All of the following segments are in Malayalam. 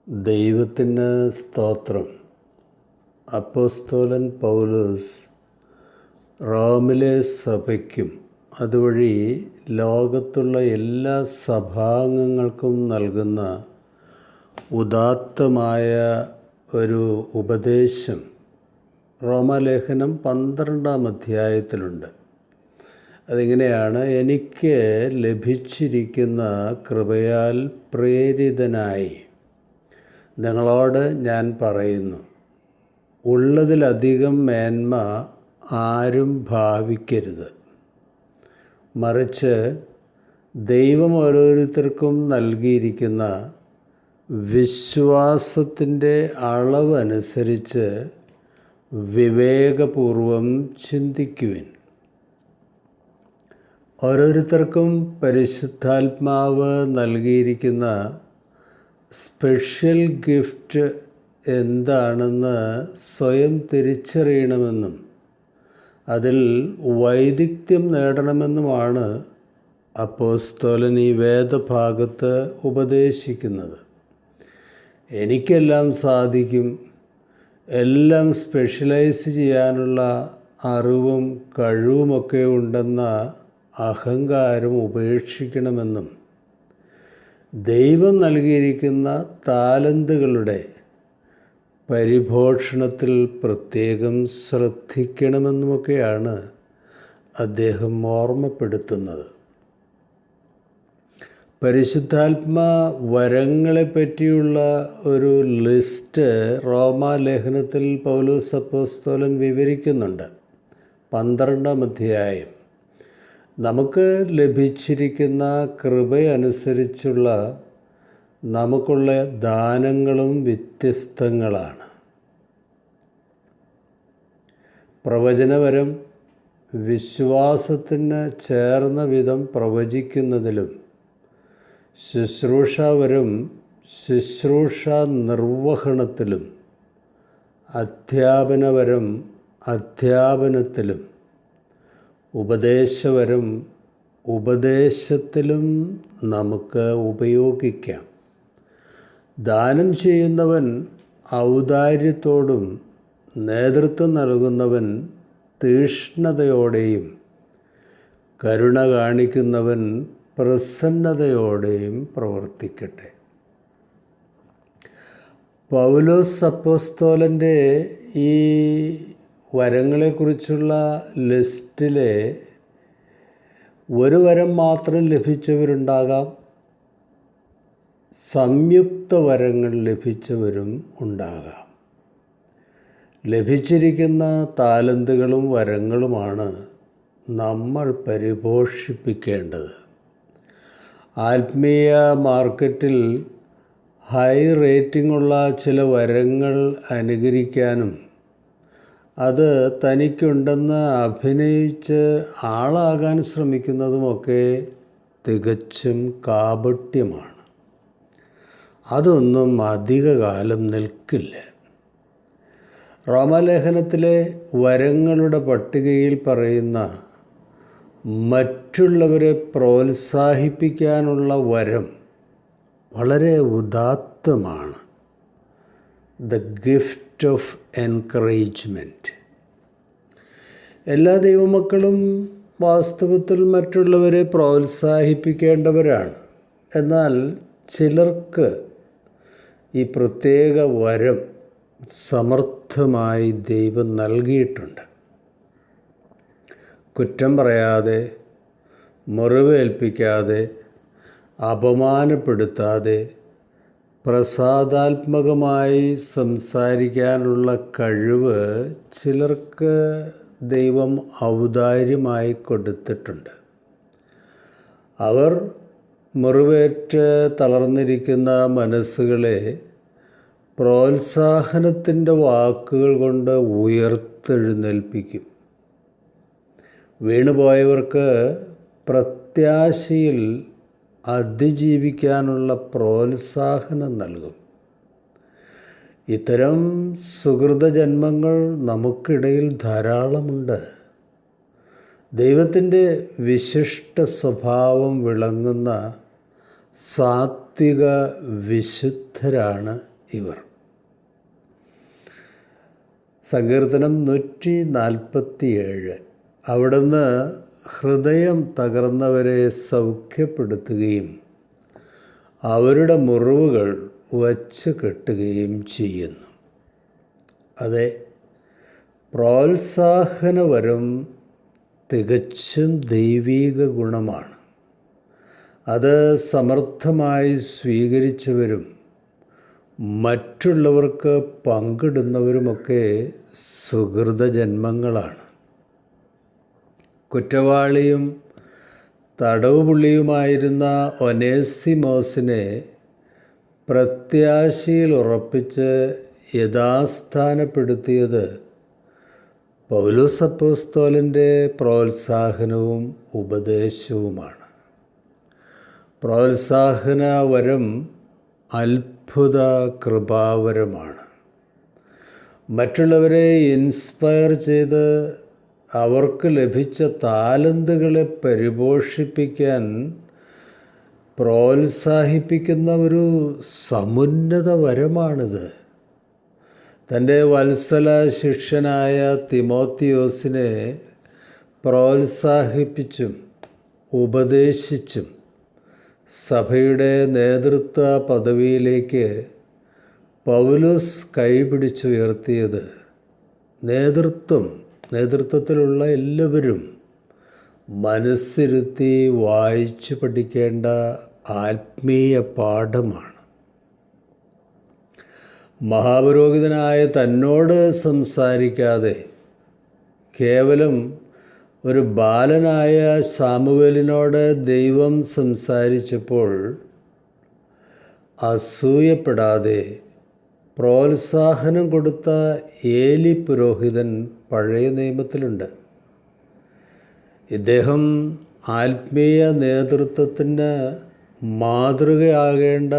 ദൈവത്തിന് സ്തോത്രം. അപ്പോസ്തലൻ പൗലോസ് റോമിലെ സഭയ്ക്കും അതുവഴി ലോകത്തുള്ള എല്ലാ സഭാംഗങ്ങൾക്കും നൽകുന്ന ഉദാത്തമായ ഒരു ഉപദേശം റോമാലേഖനം 12-ാം അധ്യായത്തിലുണ്ട്. അതിങ്ങനെയാണ്: എനിക്ക് ലഭിച്ചിരിക്കുന്ന കൃപയാൽ പ്രേരിതനായി നിങ്ങളോട് ഞാൻ പറയുന്നു, ഉള്ളതിലധികം മേന്മ ആരും ഭാവിക്കരുത്. മറിച്ച് ദൈവം ഓരോരുത്തർക്കും നൽകിയിരിക്കുന്ന വിശ്വാസത്തിൻ്റെ അളവനുസരിച്ച് വിവേകപൂർവം ചിന്തിക്കുവിൻ. ഓരോരുത്തർക്കും പരിശുദ്ധാത്മാവ് നൽകിയിരിക്കുന്ന സ്പെഷ്യൽ ഗിഫ്റ്റ് എന്താണെന്ന് സ്വയം തിരിച്ചറിയണമെന്നും അതിൽ വൈദഗ്ധ്യം നേടണമെന്നുമാണ് അപ്പോസ്തലൻ ഈ വേദഭാഗത്ത് ഉപദേശിക്കുന്നത്. എനിക്കെല്ലാം സാധിക്കും, എല്ലാം സ്പെഷ്യലൈസ് ചെയ്യാനുള്ള അറിവും കഴിവുമൊക്കെ ഉണ്ടെന്ന അഹങ്കാരം ഉപേക്ഷിക്കണമെന്നും ദൈവം നൽകിയിരിക്കുന്ന താലന്തുകളുടെ പരിപോഷണത്തിൽ പ്രത്യേകം ശ്രദ്ധിക്കണമെന്നുമൊക്കെയാണ് അദ്ദേഹം ഓർമ്മപ്പെടുത്തുന്നത്. പരിശുദ്ധാത്മാ വരങ്ങളെപ്പറ്റിയുള്ള ഒരു ലിസ്റ്റ് റോമാലേഖനത്തിൽ പൗലോസ് അപ്പോസ്തലൻ വിവരിക്കുന്നുണ്ട്. 12-ാം അധ്യായം. നമുക്ക് ലഭിച്ചിരിക്കുന്ന കൃപയനുസരിച്ചുള്ള നമുക്കുള്ള ദാനങ്ങളും വ്യത്യസ്തങ്ങളാണ്. പ്രവചനവരം വിശ്വാസത്തിന് ചേർന്ന വിധം പ്രവചിക്കുന്നതിലും, ശുശ്രൂഷാവരം ശുശ്രൂഷ നിർവഹണത്തിലും, അധ്യാപനവരം അധ്യാപനത്തിലും, ഉപദേശവരം ഉപദേശത്തിലും നമുക്ക് ഉപയോഗിക്കാം. ദാനം ചെയ്യുന്നവൻ ഔദാര്യത്തോടും നേതൃത്വം നൽകുന്നവൻ തീക്ഷ്ണതയോടെയും കരുണ കാണിക്കുന്നവൻ പ്രസന്നതയോടെയും പ്രവർത്തിക്കട്ടെ. പൗലോസ് അപ്പോസ്തലൻ്റെ ഈ വരങ്ങളെക്കുറിച്ചുള്ള ലിസ്റ്റിലെ ഒരു വരം മാത്രം ലഭിച്ചവരുണ്ടാകാം, സംയുക്ത വരങ്ങൾ ലഭിച്ചവരും ഉണ്ടാകാം. ലഭിച്ചിരിക്കുന്ന താലന്തുകളും വരങ്ങളുമാണ് നമ്മൾ പരിപോഷിപ്പിക്കേണ്ടത്. ആത്മീയ മാർക്കറ്റിൽ ഹൈ റേറ്റിംഗുള്ള ചില വരങ്ങൾ അനുകരിക്കാനും അത് തനിക്കുണ്ടെന്ന് അഭിനയിച്ച് ആളാകാൻ ശ്രമിക്കുന്നതുമൊക്കെ തികച്ചും കാപട്യമാണ്. അതൊന്നും അധികകാലം നിൽക്കില്ല. റോമാലേഖനത്തിലെ വരങ്ങളുടെ പട്ടികയിൽ പറയുന്ന മറ്റുള്ളവരെ പ്രോത്സാഹിപ്പിക്കാനുള്ള വരം വളരെ ഉദാത്തമാണ്. The gift of encouragement. എല്ലാ ദൈവമക്കളും വാസ്തവത്തിൽ മറ്റുള്ളവരെ പ്രോത്സാഹിപ്പിക്കേണ്ടവരാണ്. എന്നാൽ ചിലർക്ക് ഈ പ്രത്യേക വരം സമർത്ഥമായി ദൈവം നൽകിയിട്ടുണ്ട്. കുറ്റം പറയാതെ, മുറിവേൽപ്പിക്കാതെ, അപമാനപ്പെടുത്താതെ പ്രസാദാത്മകമായി സംസാരിക്കാനുള്ള കഴിവ് ചിലർക്ക് ദൈവം ഔദാര്യമായി കൊടുത്തിട്ടുണ്ട്. അവർ മുറിവേറ്റ് തളർന്നിരിക്കുന്ന മനസ്സുകളെ പ്രോത്സാഹനത്തിൻ്റെ വാക്കുകൾ കൊണ്ട് ഉയർത്തെഴുന്നേൽപ്പിക്കും. വീണുപോയവർക്ക് പ്രത്യാശയിൽ അതിജീവിക്കാനുള്ള പ്രോത്സാഹനം നൽകും. ഇത്തരം സുഹൃതജന്മങ്ങൾ നമുക്കിടയിൽ ധാരാളമുണ്ട്. ദൈവത്തിൻ്റെ വിശിഷ്ട സ്വഭാവം വിളങ്ങുന്ന സാത്വിക വിശുദ്ധരാണ് ഇവർ. സങ്കീർത്തനം 147. അവിടുന്ന് ഹൃദയം തകർന്നവരെ സൗഖ്യപ്പെടുത്തുകയും അവരുടെ മുറിവുകൾ വച്ച് കെട്ടുകയും ചെയ്യുന്നു. അതെ, പ്രോത്സാഹനവരം തികച്ചും ദൈവീക ഗുണമാണ്. അത് സമർത്ഥമായി സ്വീകരിച്ചവരും മറ്റുള്ളവർക്ക് പങ്കിടുന്നവരുമൊക്കെ സുഹൃതജന്മങ്ങളാണ്. കുറ്റവാളിയും തടവുപുള്ളിയുമായിരുന്ന ഒനേസിമോസിനെ പ്രത്യാശയിൽ ഉറപ്പിച്ച് യഥാസ്ഥാനപ്പെടുത്തിയത് പൗലോസ് അപ്പോസ്തലൻ്റെ പ്രോത്സാഹനവും ഉപദേശവുമാണ്. പ്രോത്സാഹനവരം അത്ഭുത കൃപാവരമാണ്. മറ്റുള്ളവരെ ഇൻസ്പയർ ചെയ്ത് അവർക്ക് ലഭിച്ച താലന്തുകളെ പരിപോഷിപ്പിക്കാൻ പ്രോത്സാഹിപ്പിക്കുന്ന ഒരു സമുന്നത വരമാണിത്. തൻ്റെ വത്സല ശിഷ്യനായ തിമോത്തിയോസിനെ പ്രോത്സാഹിപ്പിച്ചും ഉപദേശിച്ചും സഭയുടെ നേതൃത്വ പദവിയിലേക്ക് പൗലോസ് കൈപിടിച്ചുയർത്തിയത് നേതൃത്വത്തിലുള്ള എല്ലാവരും മനസ്സിരുത്തി വായിച്ചു പഠിക്കേണ്ട ആത്മീയ പാഠമാണ്. മഹാപുരോഹിതനായ തന്നോട് സംസാരിക്കാതെ കേവലം ഒരു ബാലനായ ശമൂവേലിനോട് ദൈവം സംസാരിച്ചപ്പോൾ അസൂയപ്പെടാതെ പ്രോത്സാഹനം കൊടുത്ത ഏലി പുരോഹിതൻ പഴയ നിയമത്തിലുണ്ട്. ഇദ്ദേഹം ആത്മീയ നേതൃത്വത്തിന് മാതൃകയാകേണ്ട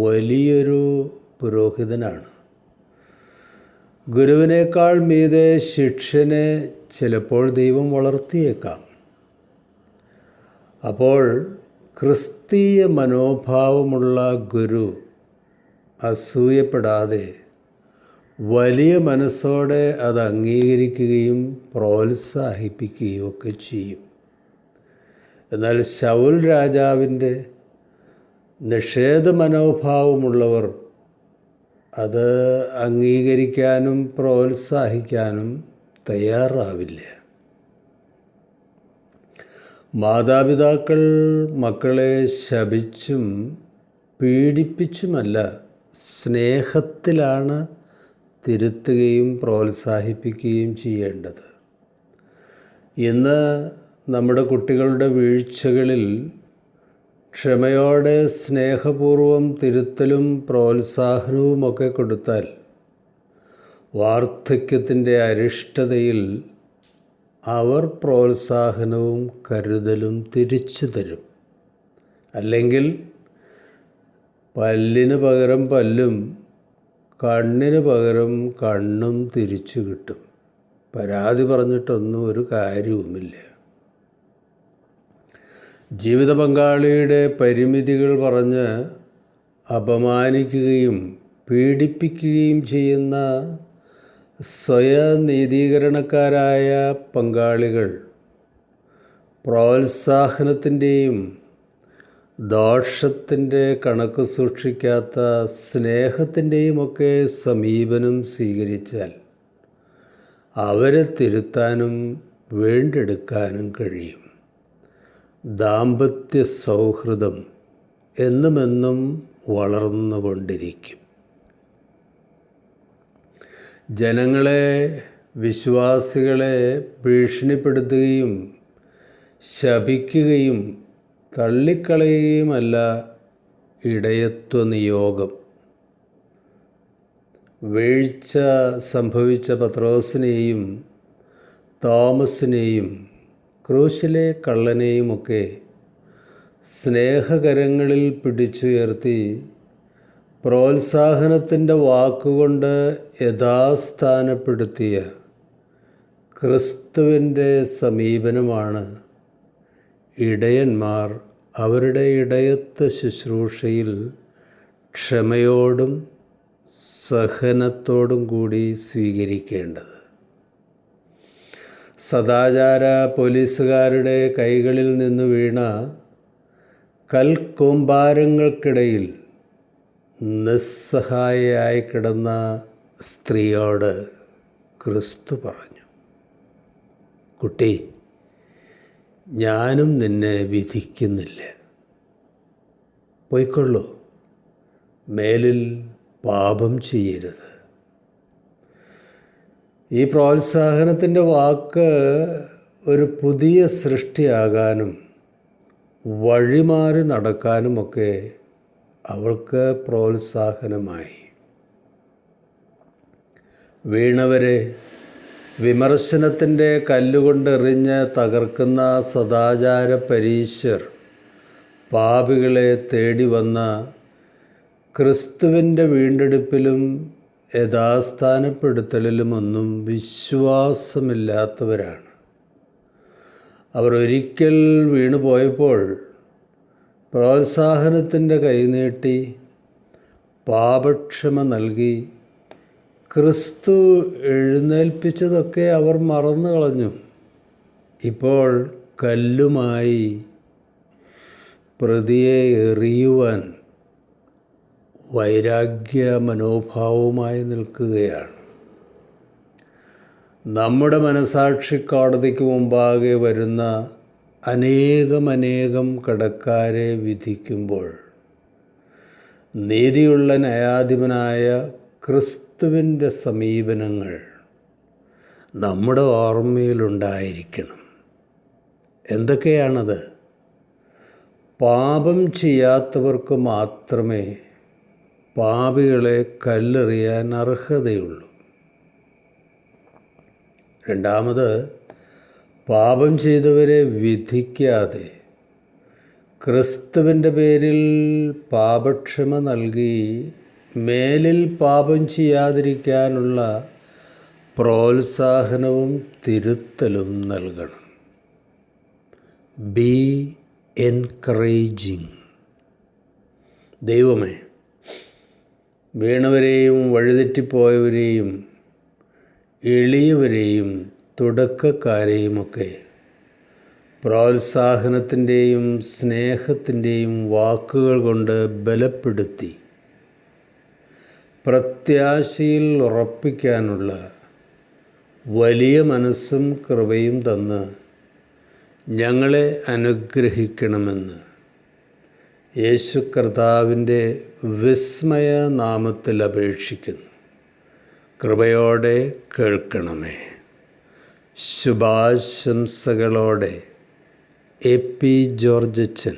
വലിയൊരു പുരോഹിതനാണ്. ഗുരുവിനേക്കാൾ മീതെ ശിഷ്യനെ ചിലപ്പോൾ ദൈവം വളർത്തിയേക്കാം. അപ്പോൾ ക്രിസ്തീയ മനോഭാവമുള്ള ഗുരു അസൂയപ്പെടാതെ വലിയ മനസ്സോടെ അത് അംഗീകരിക്കുകയും പ്രോത്സാഹിപ്പിക്കുകയും ഒക്കെ ചെയ്യും. എന്നാൽ ശൗൽ രാജാവിൻ്റെ നിഷേധ മനോഭാവമുള്ളവർ അത് അംഗീകരിക്കാനും പ്രോത്സാഹിക്കാനും തയ്യാറാവില്ല. മാതാപിതാക്കൾ മക്കളെ ശപിച്ചും പീഡിപ്പിച്ചുമല്ല, സ്നേഹത്തിലാണ് തിരുത്തുകയും പ്രോത്സാഹിപ്പിക്കുകയും ചെയ്യേണ്ടത്. ഇന്ന് നമ്മുടെ കുട്ടികളുടെ വീഴ്ചകളിൽ ക്ഷമയോടെ സ്നേഹപൂർവം തിരുത്തലും പ്രോത്സാഹനവുമൊക്കെ കൊടുത്താൽ വാർദ്ധക്യത്തിൻ്റെ അരിഷ്ടതയിൽ അവർ പ്രോത്സാഹനവും കരുതലും തിരിച്ചു തരും. അല്ലെങ്കിൽ പല്ലിന് പകരം പല്ലും കണ്ണിന് പകരം കണ്ണും തിരിച്ചു കിട്ടും. പരാതി പറഞ്ഞിട്ടൊന്നും ഒരു കാര്യവുമില്ല. ജീവിത പങ്കാളിയുടെ പരിമിതികൾ പറഞ്ഞ് അപമാനിക്കുകയും പീഡിപ്പിക്കുകയും ചെയ്യുന്ന സ്വയനീതീകരണക്കാരായ പങ്കാളികൾ പ്രോത്സാഹനത്തിൻ്റെയും ദോഷത്തിൻ്റെ കണക്ക് സൂക്ഷിക്കാത്ത സ്നേഹത്തിൻ്റെയുമൊക്കെ സമീപനം സ്വീകരിച്ചാൽ അവരെ തിരുത്താനും വീണ്ടെടുക്കാനും കഴിയും. ദാമ്പത്യ സൗഹൃദം എന്നുമെന്നും വളർന്നുകൊണ്ടിരിക്കും. ജനങ്ങളെ, വിശ്വാസികളെ ഭീഷണിപ്പെടുത്തുകയും ശപിക്കുകയും തള്ളിക്കളയുകയുമല്ല ഇടയത്വ നിയോഗം. വീഴ്ച സംഭവിച്ച പത്രോസിനെയും തോമസിനെയും ക്രൂശിലെ കള്ളനെയുമൊക്കെ സ്നേഹകരങ്ങളിൽ പിടിച്ചുയർത്തി പ്രോത്സാഹനത്തിൻ്റെ വാക്കുകൊണ്ട് യഥാസ്ഥാനപ്പെടുത്തിയ ക്രിസ്തുവിൻ്റെ സമീപനമാണ് ഇടയന്മാർ അവരുടെ ഇടയത്വ ശുശ്രൂഷയിൽ ക്ഷമയോടും സഹനത്തോടും കൂടി സ്വീകരിക്കേണ്ടത്. സദാചാര പോലീസുകാരുടെ കൈകളിൽ നിന്ന് വീണ കൽക്കൂമ്പാരങ്ങൾക്കിടയിൽ നിസ്സഹായയായി കിടന്ന സ്ത്രീയോട് ക്രിസ്തു പറഞ്ഞു, കുട്ടി, ഞാനും നിന്നെ വിധിക്കുന്നില്ല. പോയിക്കൊള്ളൂ, മേലിൽ പാപം ചെയ്യരുത്. ഈ പ്രോത്സാഹനത്തിൻ്റെ വാക്ക് ഒരു പുതിയ സൃഷ്ടിയാകാനും വഴിമാറി നടക്കാനുമൊക്കെ അവൾക്ക് പ്രോത്സാഹനമായി. വീണവരെ വിമർശനത്തിൻ്റെ കല്ലുകൊണ്ടെറിഞ്ഞ് തകർക്കുന്ന സദാചാര പരീശർ പാപികളെ തേടി വന്ന ക്രിസ്തുവിൻ്റെ വീണ്ടെടുപ്പിലും യഥാസ്ഥാനപ്പെടുത്തലിലുമൊന്നും വിശ്വാസമില്ലാത്തവരാണ്. അവർ ഒരിക്കൽ വീണുപോയപ്പോൾ പ്രോത്സാഹനത്തിൻ്റെ കൈനീട്ടി പാപക്ഷമ നൽകി ക്രിസ്തു എഴുന്നേൽപ്പിച്ചതൊക്കെ അവർ മറന്നു കളഞ്ഞു. ഇപ്പോൾ കല്ലുമായി പ്രതിയെ എറിയുവാൻ വൈരാഗ്യ മനോഭാവവുമായി നിൽക്കുകയാണ്. നമ്മുടെ മനസാക്ഷി കോടതിക്ക് മുമ്പാകെ വരുന്ന അനേകം കടക്കാരെ വിധിക്കുമ്പോൾ നീതിയുള്ള ന്യായാധിപനായ ക്രിസ്തുവിൻ്റെ സമീപനങ്ങൾ നമ്മുടെ ഓർമ്മയിലുണ്ടായിരിക്കണം. എന്തൊക്കെയാണത്? പാപം ചെയ്യാത്തവർക്ക് മാത്രമേ പാപികളെ കല്ലെറിയാൻ അർഹതയുള്ളൂ. രണ്ടാമത്, പാപം ചെയ്തവരെ വിധിക്കാതെ ക്രിസ്തുവിൻ്റെ പേരിൽ പാപക്ഷമ നൽകി മേലിൽ പാപം ചെയ്യാതിരിക്കാനുള്ള പ്രോത്സാഹനവും തിരുത്തലും നൽകണം. B encouraging. ദൈവമേ, വീണവരെയും വഴിതെറ്റിപ്പോയവരെയും എളിയവരെയും തുടക്കക്കാരെയുമൊക്കെ പ്രോത്സാഹനത്തിൻ്റെയും സ്നേഹത്തിൻ്റെയും വാക്കുകൾ കൊണ്ട് ബലപ്പെടുത്തി പ്രത്യാശയിൽ ഉറപ്പിക്കാനുള്ള വലിയ മനസ്സും കൃപയും തന്ന് ഞങ്ങളെ അനുഗ്രഹിക്കണമെന്ന് യേശു കർത്താവിൻ്റെ വിസ്മയ നാമത്തിൽ അപേക്ഷിക്കുന്നു. കൃപയോടെ കേൾക്കണമേ. ശുഭാശംസകളോടെ എ പി ജോർജച്ചൻ.